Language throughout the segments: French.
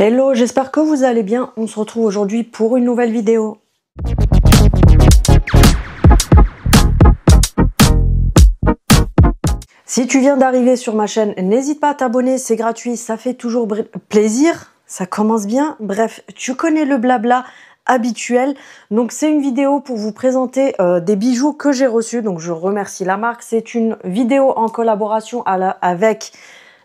Hello, j'espère que vous allez bien. On se retrouve aujourd'hui pour une nouvelle vidéo. Si tu viens d'arriver sur ma chaîne, n'hésite pas à t'abonner, c'est gratuit, ça fait toujours plaisir, ça commence bien. Bref, tu connais le blabla habituel. Donc c'est une vidéo pour vous présenter des bijoux que j'ai reçus. Donc je remercie la marque. C'est une vidéo en collaboration avec,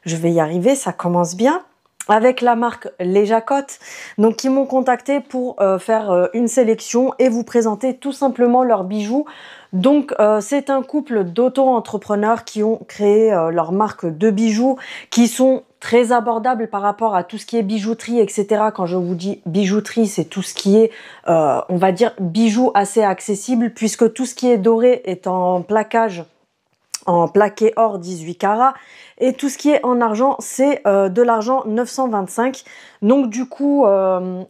je vais y arriver, ça commence bien, avec la marque Les Jacottes, donc qui m'ont contacté pour faire une sélection et vous présenter tout simplement leurs bijoux. Donc c'est un couple d'auto-entrepreneurs qui ont créé leur marque de bijoux qui sont très abordables par rapport à tout ce qui est bijouterie, etc. Quand je vous dis bijouterie, c'est tout ce qui est, on va dire, bijoux assez accessible, puisque tout ce qui est doré est en plaquage, en plaqué or 18 carats, et tout ce qui est en argent, c'est de l'argent 925. Donc du coup,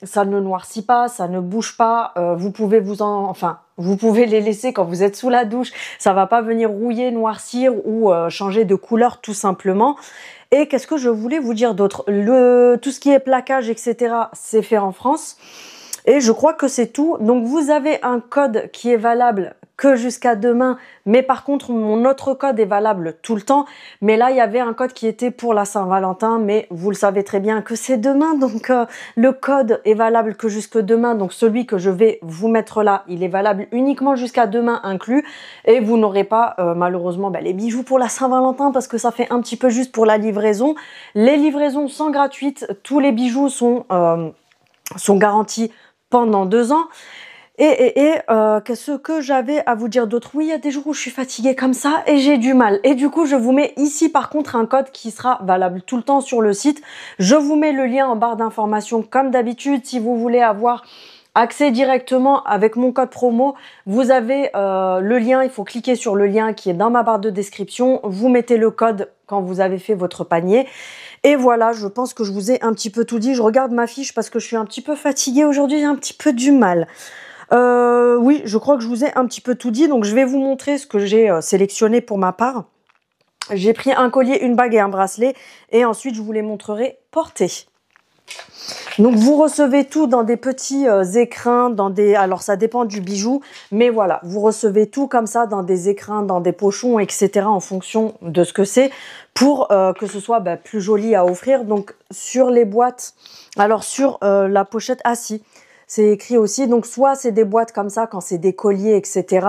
ça ne noircit pas, ça ne bouge pas. Vous pouvez vous pouvez les laisser quand vous êtes sous la douche. Ça va pas venir rouiller, noircir ou changer de couleur tout simplement. Et qu'est-ce que je voulais vous dire d'autre? Tout ce qui est plaquage, etc., c'est fait en France. Et je crois que c'est tout. Donc vous avez un code qui est valable que jusqu'à demain, mais par contre mon autre code est valable tout le temps. Mais là il y avait un code qui était pour la Saint-Valentin, mais vous le savez très bien que c'est demain, donc le code est valable que jusque demain. Donc celui que je vais vous mettre là, il est valable uniquement jusqu'à demain inclus, et vous n'aurez pas malheureusement les bijoux pour la Saint-Valentin parce que ça fait un petit peu juste pour la livraison. Les livraisons sont gratuites, tous les bijoux sont garantis pendant 2 ans. Qu'est-ce que j'avais à vous dire d'autre? Oui, il y a des jours où je suis fatiguée comme ça et j'ai du mal. Et du coup, je vous mets ici par contre un code qui sera valable tout le temps sur le site. Je vous mets le lien en barre d'informations comme d'habitude. Si vous voulez avoir accès directement avec mon code promo, vous avez le lien. Il faut cliquer sur le lien qui est dans ma barre de description. Vous mettez le code quand vous avez fait votre panier. Et voilà, je pense que je vous ai un petit peu tout dit. Je regarde ma fiche parce que je suis un petit peu fatiguée aujourd'hui, j'ai un petit peu du mal. Oui, je crois que je vous ai un petit peu tout dit. Donc, je vais vous montrer ce que j'ai sélectionné pour ma part. J'ai pris un collier, une bague et un bracelet. Et ensuite, je vous les montrerai portés. Donc, vous recevez tout dans des petits écrins, alors ça dépend du bijou, mais voilà, vous recevez tout comme ça dans des écrins, dans des pochons, etc. en fonction de ce que c'est, pour que ce soit plus joli à offrir. Donc, sur les boîtes, alors sur la pochette, si, c'est écrit aussi. Donc, soit c'est des boîtes comme ça quand c'est des colliers, etc.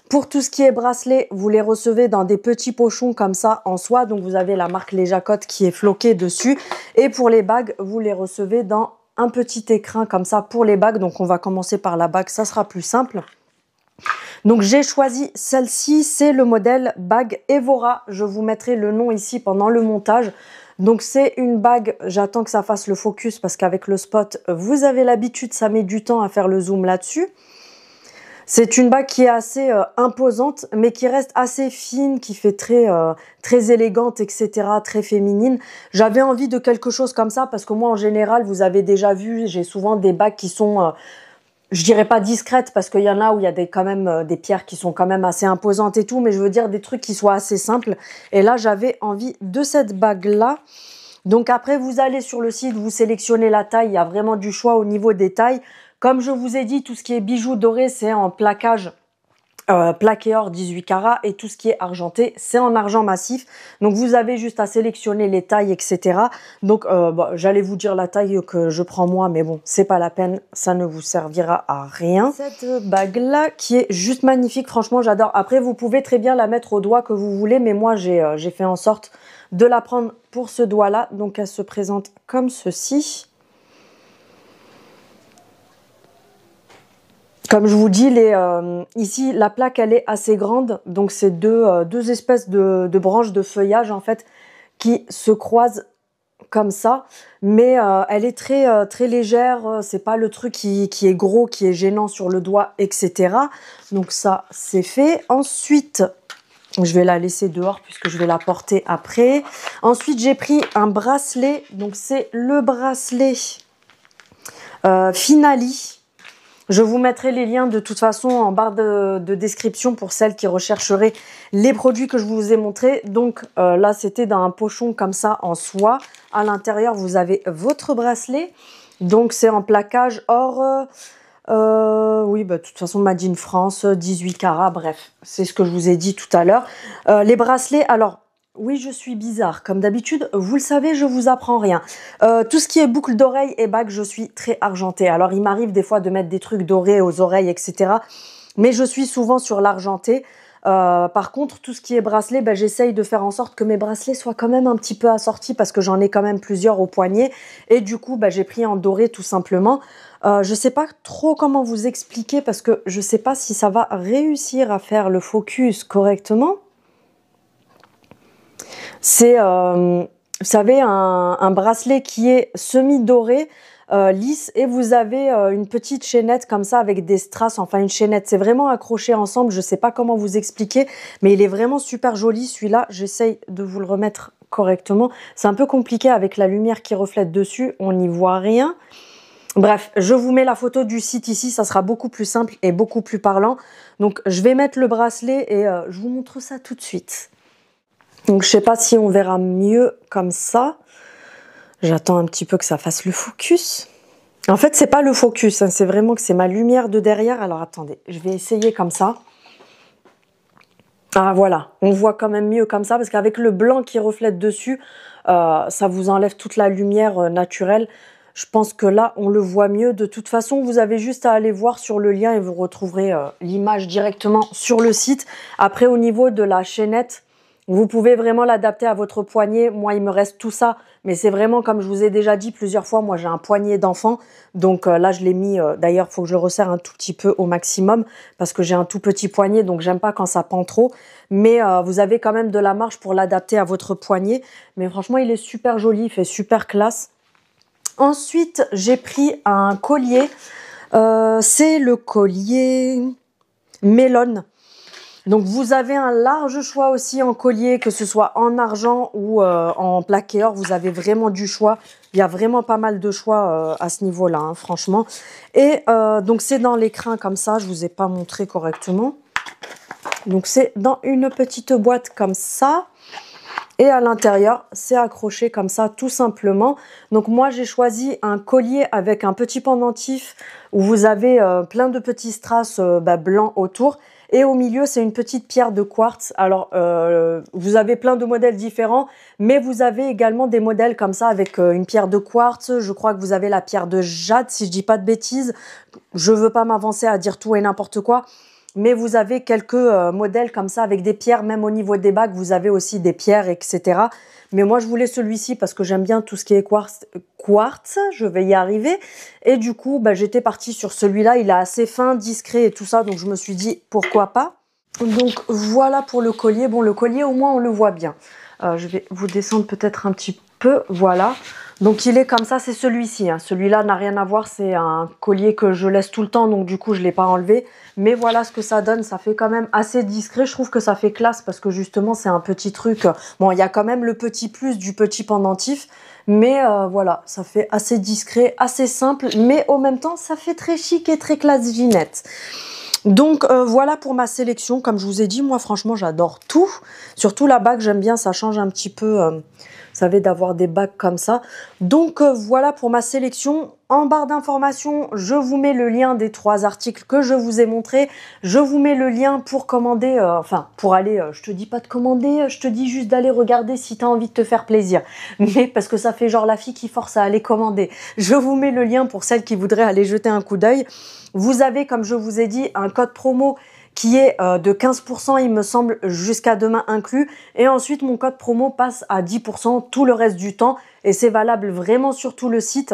Pour tout ce qui est bracelet, vous les recevez dans des petits pochons comme ça en soie. Donc, vous avez la marque Les Jacottes qui est floquée dessus. Et pour les bagues, vous les recevez dans un petit écrin comme ça pour les bagues. Donc, on va commencer par la bague, ça sera plus simple. Donc, j'ai choisi celle-ci, c'est le modèle bague Evora. Je vous mettrai le nom ici pendant le montage. Donc, c'est une bague, j'attends que ça fasse le focus parce qu'avec le spot, vous avez l'habitude, ça met du temps à faire le zoom là-dessus. C'est une bague qui est assez imposante, mais qui reste assez fine, qui fait très élégante, etc., très féminine. J'avais envie de quelque chose comme ça parce que moi, en général, vous avez déjà vu, j'ai souvent des bagues qui sont, je dirais pas discrètes parce qu'il y en a où il y a quand même des pierres qui sont quand même assez imposantes et tout, mais je veux dire des trucs qui soient assez simples. Et là, j'avais envie de cette bague-là. Donc après, vous allez sur le site, vous sélectionnez la taille, il y a vraiment du choix au niveau des tailles. Comme je vous ai dit, tout ce qui est bijoux dorés, c'est en plaquage, plaqué or 18 carats, et tout ce qui est argenté, c'est en argent massif. Donc vous avez juste à sélectionner les tailles, etc. Donc j'allais vous dire la taille que je prends moi, mais bon, c'est pas la peine, ça ne vous servira à rien. Cette bague-là qui est juste magnifique, franchement j'adore. Après, vous pouvez très bien la mettre au doigt que vous voulez, mais moi j'ai fait en sorte de la prendre pour ce doigt-là. Donc elle se présente comme ceci. Comme je vous dis, ici, la plaque, elle est assez grande. Donc, c'est deux espèces de branches de feuillage, en fait, qui se croisent comme ça. Mais elle est très légère. C'est pas le truc qui est gros, qui est gênant sur le doigt, etc. Donc, ça, c'est fait. Ensuite, je vais la laisser dehors puisque je vais la porter après. Ensuite, j'ai pris un bracelet. Donc, c'est le bracelet Finali. Je vous mettrai les liens de toute façon en barre de description pour celles qui rechercheraient les produits que je vous ai montrés. Donc là, c'était dans un pochon comme ça en soie. À l'intérieur, vous avez votre bracelet. Donc c'est en plaquage or, oui, bah, de toute façon, Made in France, 18 carats, bref. C'est ce que je vous ai dit tout à l'heure. Les bracelets, alors... Oui, je suis bizarre. Comme d'habitude, vous le savez, je vous apprends rien. Tout ce qui est boucle d'oreille et bague, je suis très argentée. Alors, il m'arrive des fois de mettre des trucs dorés aux oreilles, etc. Mais je suis souvent sur l'argenté. Par contre, tout ce qui est bracelet, ben, j'essaye de faire en sorte que mes bracelets soient quand même un petit peu assortis parce que j'en ai quand même plusieurs au poignet. Et du coup, ben, j'ai pris en doré tout simplement. Je sais pas trop comment vous expliquer parce que je sais pas si ça va réussir à faire le focus correctement. C'est, vous savez, un bracelet qui est semi-doré, lisse, et vous avez une petite chaînette comme ça avec des strass, enfin une chaînette. C'est vraiment accroché ensemble, je sais pas comment vous expliquer, mais il est vraiment super joli celui-là. J'essaye de vous le remettre correctement. C'est un peu compliqué avec la lumière qui reflète dessus, on n'y voit rien. Bref, je vous mets la photo du site ici, ça sera beaucoup plus simple et beaucoup plus parlant. Donc je vais mettre le bracelet et je vous montre ça tout de suite. Donc, je sais pas si on verra mieux comme ça. J'attends un petit peu que ça fasse le focus. En fait, c'est pas le focus, hein, c'est vraiment que c'est ma lumière de derrière. Alors, attendez, je vais essayer comme ça. Ah, voilà, on voit quand même mieux comme ça, parce qu'avec le blanc qui reflète dessus, ça vous enlève toute la lumière naturelle. Je pense que là, on le voit mieux. De toute façon, vous avez juste à aller voir sur le lien et vous retrouverez l'image directement sur le site. Après, au niveau de la chaînette, vous pouvez vraiment l'adapter à votre poignet. Moi, il me reste tout ça, mais c'est vraiment, comme je vous ai déjà dit plusieurs fois, moi j'ai un poignet d'enfant. Donc là, je l'ai mis, d'ailleurs, il faut que je le resserre un tout petit peu au maximum parce que j'ai un tout petit poignet, donc j'aime pas quand ça pend trop. Mais vous avez quand même de la marge pour l'adapter à votre poignet. Mais franchement, il est super joli, il fait super classe. Ensuite, j'ai pris un collier. C'est le collier Melon. Donc, vous avez un large choix aussi en collier, que ce soit en argent ou en plaqué or. Vous avez vraiment du choix. Il y a vraiment pas mal de choix à ce niveau-là, hein, franchement. Et donc, c'est dans l'écrin comme ça. Je vous ai pas montré correctement. Donc, c'est dans une petite boîte comme ça. Et à l'intérieur, c'est accroché comme ça, tout simplement. Donc, moi, j'ai choisi un collier avec un petit pendentif où vous avez plein de petits strass blancs autour. Et au milieu, c'est une petite pierre de quartz. Alors, vous avez plein de modèles différents, mais vous avez également des modèles comme ça avec une pierre de quartz. Je crois que vous avez la pierre de jade, si je dis pas de bêtises. Je veux pas m'avancer à dire tout et n'importe quoi. Mais vous avez quelques modèles comme ça avec des pierres, même au niveau des bagues, vous avez aussi des pierres, etc. Mais moi, je voulais celui-ci parce que j'aime bien tout ce qui est quartz, je vais y arriver. Et du coup, bah, j'étais partie sur celui-là. Il est assez fin, discret et tout ça, donc je me suis dit, pourquoi pas. Donc voilà pour le collier. Bon, le collier, au moins, on le voit bien. Je vais vous descendre peut-être un petit peu, voilà. Donc il est comme ça, c'est celui-ci, hein. Celui-là n'a rien à voir, c'est un collier que je laisse tout le temps, donc du coup je ne l'ai pas enlevé. Mais voilà ce que ça donne, ça fait quand même assez discret. Je trouve que ça fait classe parce que justement c'est un petit truc. Bon, il y a quand même le petit plus du petit pendentif, mais voilà, ça fait assez discret, assez simple, mais en même temps ça fait très chic et très classe Ginette. Donc voilà pour ma sélection. Comme je vous ai dit, moi franchement j'adore tout. Surtout la bague, j'aime bien, ça change un petit peu, vous savez, d'avoir des bagues comme ça. Donc voilà pour ma sélection. En barre d'informations, je vous mets le lien des 3 articles que je vous ai montrés. Je vous mets le lien pour commander, enfin pour aller, je te dis pas de commander, je te dis juste d'aller regarder si tu as envie de te faire plaisir. Mais parce que ça fait genre la fille qui force à aller commander. Je vous mets le lien pour celles qui voudraient aller jeter un coup d'œil. Vous avez, comme je vous ai dit, un code promo qui est de 15%, il me semble, jusqu'à demain inclus. Et ensuite, mon code promo passe à 10% tout le reste du temps. Et c'est valable vraiment sur tout le site.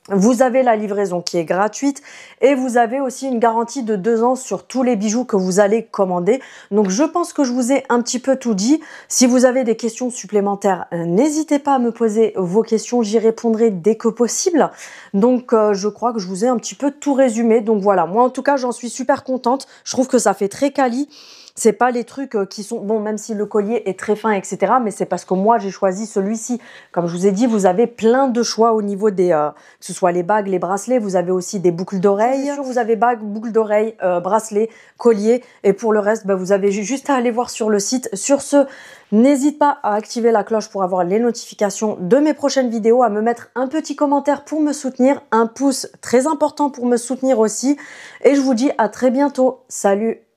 Vous avez la livraison qui est gratuite et vous avez aussi une garantie de 2 ans sur tous les bijoux que vous allez commander. Donc je pense que je vous ai un petit peu tout dit. Si vous avez des questions supplémentaires, n'hésitez pas à me poser vos questions, j'y répondrai dès que possible. Donc je crois que je vous ai un petit peu tout résumé. Donc voilà, moi en tout cas j'en suis super contente. Je trouve que ça fait très quali. C'est pas les trucs qui sont... Bon, même si le collier est très fin, etc. Mais c'est parce que moi, j'ai choisi celui-ci. Comme je vous ai dit, vous avez plein de choix au niveau des... que ce soit les bagues, les bracelets. Vous avez aussi des boucles d'oreilles. Vous avez bagues, boucles d'oreilles, bracelets, colliers. Et pour le reste, bah, vous avez juste à aller voir sur le site. Sur ce, n'hésite pas à activer la cloche pour avoir les notifications de mes prochaines vidéos, à me mettre un petit commentaire pour me soutenir, un pouce très important pour me soutenir aussi. Et je vous dis à très bientôt. Salut!